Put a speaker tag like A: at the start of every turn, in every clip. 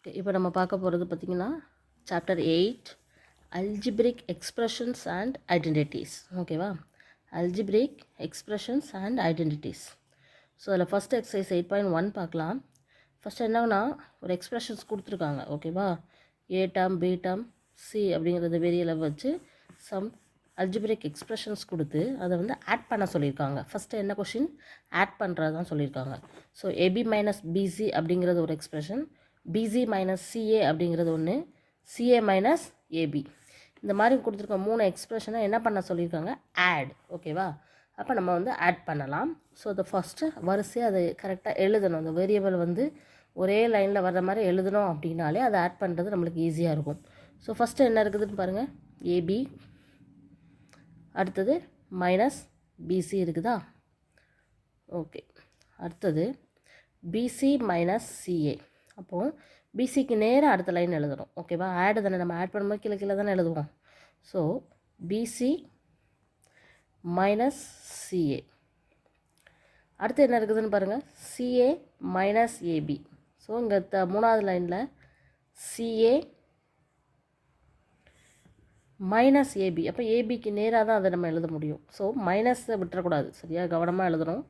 A: Okay, இப்போ நம்ம பார்க்க போகிறது பார்த்திங்கன்னா chapter 8 algebraic expressions and identities. ஓகேவா? Algebraic expressions and identities. So அதில் ஃபஸ்ட் எக்ஸசைஸ் 8.1 பார்க்கலாம். ஃபஸ்ட்டு என்னன்னா ஒரு எக்ஸ்ப்ரெஷன்ஸ் கொடுத்துருக்காங்க. ஓகேவா? A term B term C அப்படிங்கிறத வேரியலை வச்சு சம் அல்ஜிப்ரிக் எக்ஸ்ப்ரெஷன்ஸ் கொடுத்து அதை வந்து ஆட் பண்ண சொல்லியிருக்காங்க. ஃபஸ்ட்டு என்ன கொஷின் ஆட் பண்ணுறது தான் சொல்லியிருக்காங்க. ஸோ ஏபி மைனஸ் பிசி அப்படிங்கிறது ஒரு எக்ஸ்ப்ரெஷன், பிசி மைனஸ் சிஏ அப்படிங்கிறது ஒன்று, சிஏ மைனஸ் ஏபி. இந்த மாதிரி கொடுத்துருக்க 3 எக்ஸ்ப்ரெஷனை என்ன பண்ண சொல்லியிருக்காங்க? ஆட். ஓகேவா? அப்போ நம்ம வந்து ஆட் பண்ணலாம். ஸோ அதை ஃபஸ்ட்டு வரிசையாக அதை கரெக்டாக எழுதணும். அந்த வேரியபிள் வந்து ஒரே லைனில் வர்ற மாதிரி எழுதணும் அப்படின்னாலே அதை ஆட் பண்ணுறது நம்மளுக்கு ஈஸியாக இருக்கும். ஸோ ஃபஸ்ட்டு என்ன இருக்குதுன்னு பாருங்கள். ஏபி, அடுத்தது மைனஸ் பிசி இருக்குதா? ஓகே, அடுத்தது பிசி மைனஸ் சிஏ. அப்போது பிசிக்கு நேராக அடுத்த லைன் எழுதணும். ஓகேவா? ஆடு தானே, நம்ம ஆட் பண்ணும்போது கீழே கீழே தானே எழுதுவோம். So BC minus CA. அடுத்து என்ன இருக்குதுன்னு பாருங்கள். CA minus AB. ஸோ இங்கே மூணாவது லைனில் சிஏ மைனஸ் ஏபி. அப்போ ஏபிக்கு நேராக தான் அதை நம்ம எழுத முடியும். ஸோ மைனஸை விட்டுறக்கூடாது. சரியா? கவனமாக எழுதணும்.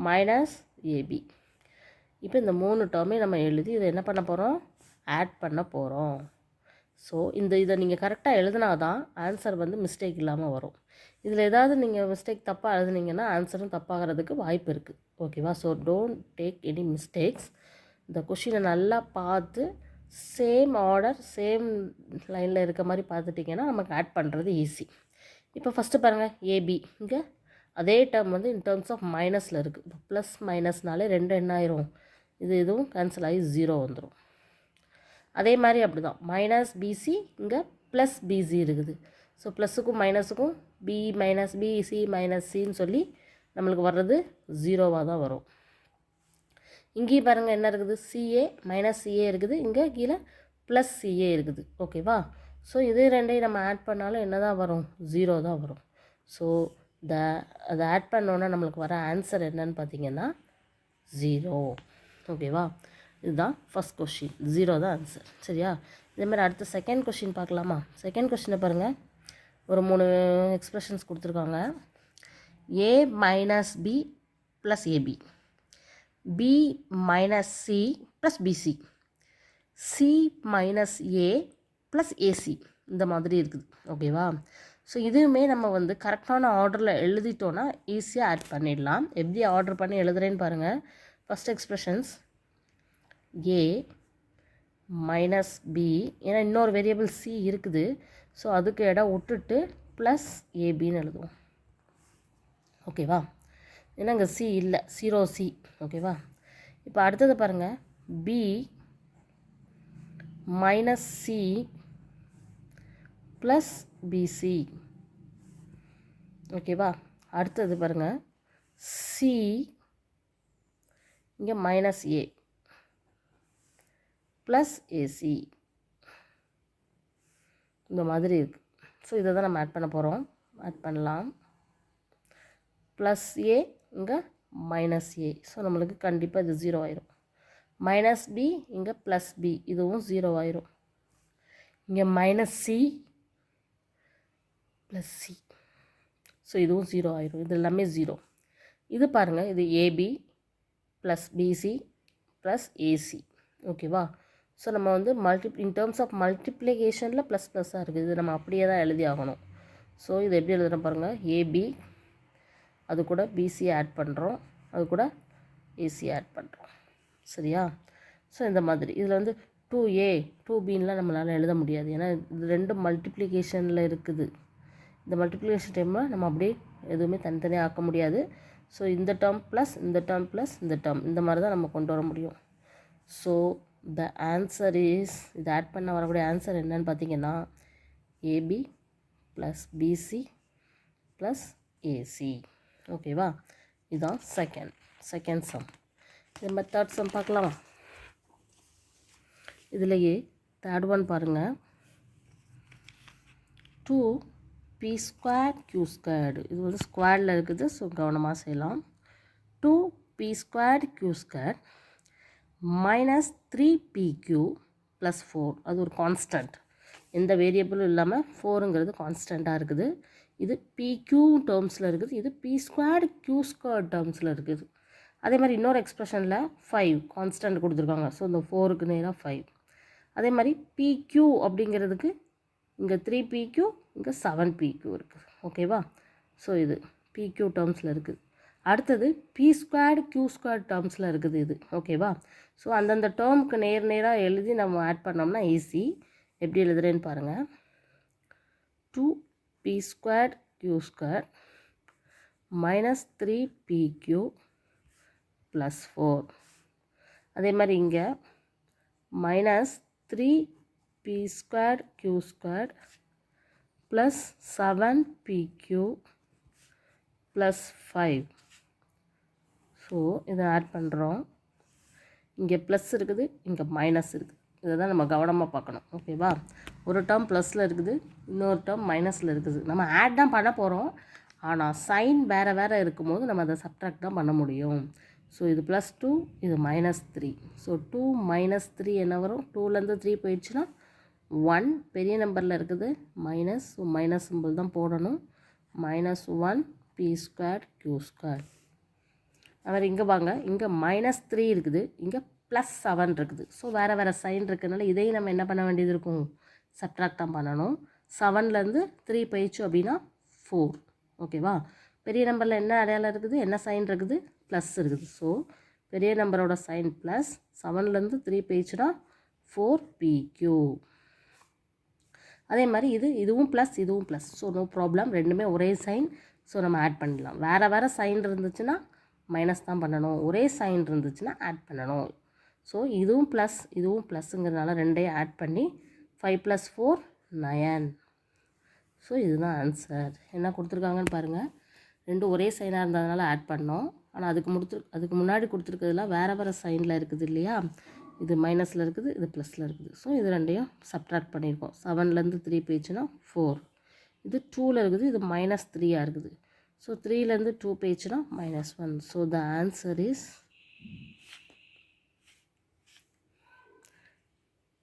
A: Minus AB. இப்போ இந்த 3 டேர்மே நம்ம எழுதி இதை என்ன பண்ண போகிறோம்? ஆட் பண்ண போகிறோம். ஸோ இதை நீங்கள் கரெக்டாக எழுதினா தான் ஆன்சர் வந்து மிஸ்டேக் இல்லாமல் வரும். இதில் ஏதாவது நீங்கள் மிஸ்டேக் தப்பாக எழுதுனீங்கன்னா ஆன்சரும் தப்பாகிறதுக்கு வாய்ப்பு இருக்குது. ஓகேவா? So don't take any mistakes. இந்த கொஷினை நல்லா பார்த்து சேம் ஆர்டர் சேம் லைனில் இருக்க மாதிரி பார்த்துட்டிங்கன்னா நமக்கு ஆட் பண்ணுறது ஈஸி. இப்போ ஃபஸ்ட்டு பாருங்கள். ஏபி இங்கே அதே டேர்ம் வந்து இன் டேர்ம்ஸ் ஆஃப் மைனஸில் இருக்குது. இப்போ ப்ளஸ் மைனஸ்னாலே 2 என்ன ஆயிரும்? இதுவும் கேன்சல் ஆகி 0 வந்துடும். அதே மாதிரி அப்படி தான் மைனஸ் பிசி இங்கே ப்ளஸ் பிசி இருக்குது. ஸோ ப்ளஸுக்கும் மைனஸுக்கும் பி மைனஸ் பிசி மைனஸ் சின்னு சொல்லி நம்மளுக்கு வர்றது 0வாக தான் வரும். இங்கேயும் பாருங்கள் என்ன இருக்குது? சிஏ மைனஸ் சிஏ இருக்குது, இங்கே கீழே ப்ளஸ் சிஏ இருக்குது. ஓகேவா? ஸோ இது ரெண்டையும் நம்ம ஆட் பண்ணாலும் என்ன தான் வரும்? 0 தான் வரும். ஸோ அதை ஆட் பண்ணோன்னா நம்மளுக்கு வர ஆன்சர் என்னன்னு பார்த்தீங்கன்னா 0. ஓகேவா? இதுதான் ஃபஸ்ட் கொஷின். 0 தான் ஆன்சர். சரியா? இதேமாதிரி அடுத்த செகண்ட் கொஷின் பார்க்கலாமா? செகண்ட் கொஷினை பாருங்கள். ஒரு 3 எக்ஸ்ப்ரெஷன்ஸ் கொடுத்துருக்காங்க. A minus B plus AB, B minus C plus BC, C minus A plus AC. இந்த மாதிரி இருக்குது. ஓகேவா? ஸோ இதுவுமே நம்ம வந்து கரெக்டான ஆர்டரில் எழுதிட்டோன்னா ஈஸியாக ஆட் பண்ணிடலாம். எப்படி ஆர்டர் பண்ணி எழுதுறேன்னு பாருங்கள். ஃபஸ்ட் எக்ஸ்ப்ரெஷன்ஸ் ஏ மைனஸ் பி, ஏன்னா இன்னொரு வேரியபிள் சி இருக்குது. ஸோ அதுக்கு இடம் விட்டுட்டு ப்ளஸ் ஏபின்னு எழுதுவோம். ஓகேவா? ஏன்னா இங்கே சி இல்லை, 0C. ஓகேவா? இப்போ அடுத்தது பாருங்கள். B minus C plus BC. ஓகேவா? அடுத்தது பாருங்கள். சி இங்கே மைனஸ் ஏ ப்ளஸ் ஏசி. இந்த மாதிரி இருக்குது. ஸோ இதை தான் நம்ம ஆட் பண்ண போகிறோம். ஆட் பண்ணலாம். ப்ளஸ் ஏ இங்கே மைனஸ் ஏ. ஸோ நம்மளுக்கு கண்டிப்பாக இது 0 ஆயிரும். மைனஸ் பி இங்கே ப்ளஸ் பி, இதுவும் 0 ஆயிரும். இங்கே minus C plus C. So இதுவும் 0 ஆயிரும். இது எல்லாமே 0. இது பாருங்கள். இது AB plus BC plus AC. ஓகேவா? ஸோ நம்ம வந்து இன் டேர்ம்ஸ் ஆஃப் மல்டிப்ளிகேஷனில் ப்ளஸ் ப்ளஸ்ஸாக இருக்குது. இது நம்ம அப்படியே தான் எழுதி ஆகணும். ஸோ இது எப்படி எழுதுகிறோம் பாருங்கள். ஏபி அது கூட பிசி ஆட் பண்ணுறோம், அது கூட ஏசி ஆட் பண்ணுறோம். சரியா? ஸோ இந்த மாதிரி இதில் வந்து 2A 2Bன்லாம் நம்மளால் எழுத முடியாது. ஏன்னா இது ரெண்டும் மல்டிப்ளிகேஷனில் இருக்குது. இந்த மல்டிப்ளிகேஷன் டைமில் நம்ம அப்படியே எதுவுமே தனித்தனியாக ஆக்க முடியாது. ஸோ இந்த டேர்ம் ப்ளஸ் இந்த டேர்ம் ப்ளஸ் இந்த டேர்ம், இந்த மாதிரி தான் நம்ம கொண்டு வர முடியும். ஸோ த ஆன்சர் இஸ், இது ஆட் பண்ண வரக்கூடிய ஆன்சர் என்னன்னு பார்த்தீங்கன்னா AB plus BC plus AC. ஓகேவா? இதுதான் செகண்ட் சம். இது மாதிரி தேர்ட் சம் பார்க்கலாமா? இதுலேயே தேர்ட் ஒன் பாருங்கள். 2p² q². இது வந்து ஸ்கொயரில் இருக்குது. ஸோ கவனமாக செய்யலாம். 2p² q² minus 3pq plus 4 அது ஒரு கான்ஸ்டன்ட், எந்த வேரியபிளும் இல்லாமல் 4ங்கிறது கான்ஸ்டண்ட்டாக இருக்குது. இது PQ டேர்ம்ஸில் இருக்குது, இது P² Q² டேர்ம்ஸில் இருக்குது. அதே மாதிரி இன்னொரு எக்ஸ்ப்ரெஷனில் 5 கான்ஸ்டன்ட் கொடுத்துருக்காங்க. ஸோ இந்த 4க்கு நேராக 5. அதே மாதிரி PQ அப்படிங்கிறதுக்கு இங்கே 3PQ இங்கே 7PQ இருக்குது. ஓகேவா? ஸோ இது PQ டேர்ம்ஸில் இருக்குது. அடுத்தது P² Q² டேர்ம்ஸில் இருக்குது இது. ஓகேவா? ஸோ அந்தந்த டேர்முக்கு நேராக எழுதி நம்ம ஆட் பண்ணோம்னா ஈஸி. எப்படி எழுதுறேன்னு பாருங்கள். 2P² Q² minus 3PQ plus 4. அதே மாதிரி இங்கே minus 3P² Q² plus 7PQ plus 5. So இதை ஆட் பண்ணுறோம். இங்கே ப்ளஸ் இருக்குது, இங்கே மைனஸ் இருக்குது. இதை தான் நம்ம கவனமாக பார்க்கணும். ஓகேவா? ஒரு டேர்ம் ப்ளஸில் இருக்குது, இன்னொரு டேர்ம் மைனஸில் இருக்குது. நம்ம ஆட் தான் பண்ண போகிறோம், ஆனால் சைன் வேறு இருக்கும்போது நம்ம அதை சப்ட்ராக்ட் தான் பண்ண முடியும். ஸோ இது +2, இது -3. ஸோ 2 - 3 என்ன வரும்? 2லேருந்து 3 போயிடுச்சுன்னா 1 பெரிய நம்பரில் இருக்குது மைனஸ். ஸோ மைனஸ் சிம்பிள் தான் போடணும். -1 P² Q². அவர் இங்கே வாங்க, இங்கே -3 இருக்குது, இங்கே +7 இருக்குது. ஸோ வேறு சைன் இருக்கிறதுனால இதையும் நம்ம என்ன பண்ண வேண்டியது இருக்கும்? சப்ட்ராக்ட் தான் பண்ணணும். 7லேருந்து 3 போயிடுச்சு அப்படின்னா 4. ஓகேவா? பெரிய நம்பரில் என்ன அடையாளம் இருக்குது, என்ன சைன் இருக்குது? ப்ளஸ் இருக்குது. ஸோ பெரிய நம்பரோட சைன் ப்ளஸ், 7லேருந்து 3 போயிடுச்சுன்னா 4PQ. அதே மாதிரி இதுவும் ப்ளஸ், இதுவும் ப்ளஸ். ஸோ நோ ப்ராப்ளம், ரெண்டுமே ஒரே சைன். ஸோ நம்ம ஆட் பண்ணிடலாம். வேறு சைன் இருந்துச்சுன்னா மைனஸ் தான் பண்ணணும், ஒரே சைன் இருந்துச்சுன்னா ஆட் பண்ணணும். ஸோ இதுவும் ப்ளஸ், இதுவும் ப்ளஸ்ஸுங்கிறதுனால ரெண்டையும் ஆட் பண்ணி 5 + 4 9. ஸோ இதுதான் ஆன்சர். என்ன கொடுத்துருக்காங்கன்னு பாருங்கள். ரெண்டும் ஒரே சைனாக இருந்ததுனால ஆட் பண்ணோம். ஆனால் அதுக்கு முன்னாடி கொடுத்துருக்கிறதுலாம் வேறு சைனில் இருக்குது இல்லையா? இது மைனஸில் இருக்குது, இது ப்ளஸில் இருக்குது. ஸோ இது ரெண்டையும் சப்ட்ராக்ட் பண்ணியிருக்கோம். 7லேருந்து 3 போயிடுச்சுன்னா 4. இது 2ல் இருக்குது, இது -3 இருக்குது. ஸோ 3லேருந்து 2 போயிடுச்சுன்னா -1. So the answer is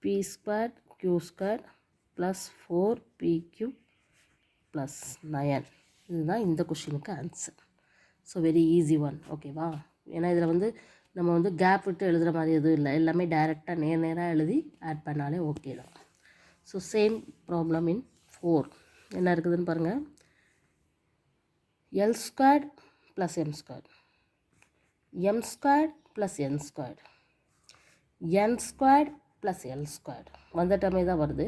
A: P² Q² plus 4PQ plus 9. இதுதான் இந்த கொஷினுக்கு answer. So very easy one. ஓகேவா? ஏன்னா இதில் நம்ம கேப் விட்டு எழுதுகிற மாதிரி எதுவும் இல்லை, எல்லாமே டைரெக்டாக நேராக எழுதி ஆட் பண்ணாலே ஓகே தான். ஸோ சேம் ப்ராப்ளம் இன் 4 என்ன இருக்குதுன்னு பாருங்கள். L² plus M² M² plus N² N² plus L² வந்த டேர்மே தான் வருது.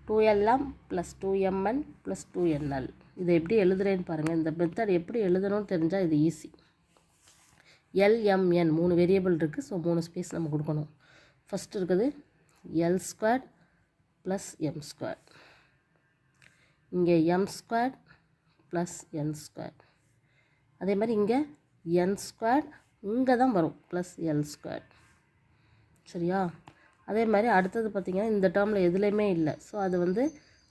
A: 2LM plus 2MN plus 2NL. இதை எப்படி எழுதுறேன்னு பாருங்கள். இந்த மெத்தட் எப்படி எழுதணும்னு தெரிஞ்சால் இது ஈஸி. LMN 3 வேரியபிள் இருக்குது. ஸோ 3 ஸ்பேஸ் நம்ம கொடுக்கணும். ஃபஸ்ட்டு இருக்குது L² plus M². இங்கே M² plus N². அதே மாதிரி இங்கே N² இங்கே தான் வரும் ப்ளஸ் L². சரியா? அதே மாதிரி அடுத்தது பார்த்திங்கன்னா இந்த டேர்மில் எதுலேயுமே இல்லை. ஸோ அது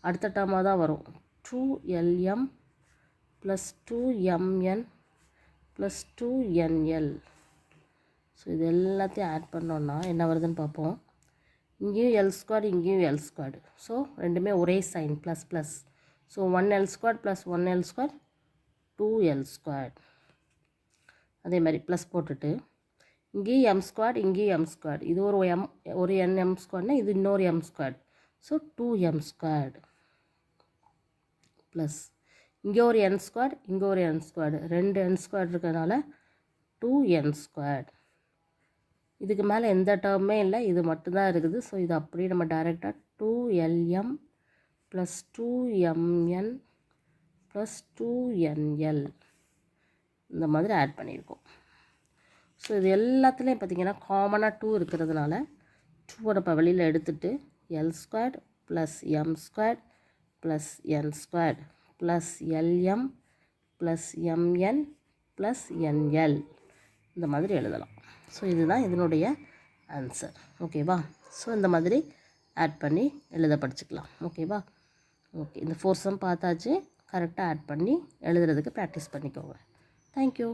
A: அடுத்த டேர்மாக தான் வரும். 2LM plus 2MN plus 2NL. So இது எல்லாத்தையும் ஆட் பண்ணோன்னா என்ன வருதுன்னு பார்ப்போம். இங்கேயும் L², இங்கேயும் L². ஸோ ரெண்டுமே ஒரே sign plus plus. So 1L² plus 1L², 2L². அதே மாதிரி ப்ளஸ் போட்டுட்டு இங்கேயும் M², இங்கேயும் M². இது ஒரு NM²னா இது இன்னொரு M². ஸோ 2M² ப்ளஸ் இங்கே ஒரு N², இங்கே ஒரு N². 2 N² இருக்கிறதுனால 2N². இதுக்கு மேலே எந்த டேர்மே இல்லை, இது மட்டும்தான் இருக்குது. ஸோ இது அப்படியே நம்ம டைரெக்டாக 2LM plus 2MN plus 2NL இந்த மாதிரி ஆட் பண்ணியிருக்கோம். ஸோ இது எல்லாத்துலேயும் பார்த்திங்கன்னா காமனாக 2 இருக்கிறதுனால 2 நம்ம வெளியில் எடுத்துகிட்டு L² plus M² plus N² plus LM plus MN plus NL இந்த மாதிரி எழுதலாம். ஸோ இதுதான் இதனுடைய ஆன்சர். ஓகேவா? ஸோ இந்த மாதிரி ஆட் பண்ணி எழுத படிச்சுக்கலாம். ஓகேவா? ஓகே, இந்த 4 சம் பார்த்தாச்சு. கரெக்டாக ஆட் பண்ணி எழுதுறதுக்கு ப்ராக்டிஸ் பண்ணிக்கோங்க. தேங்க்யூ.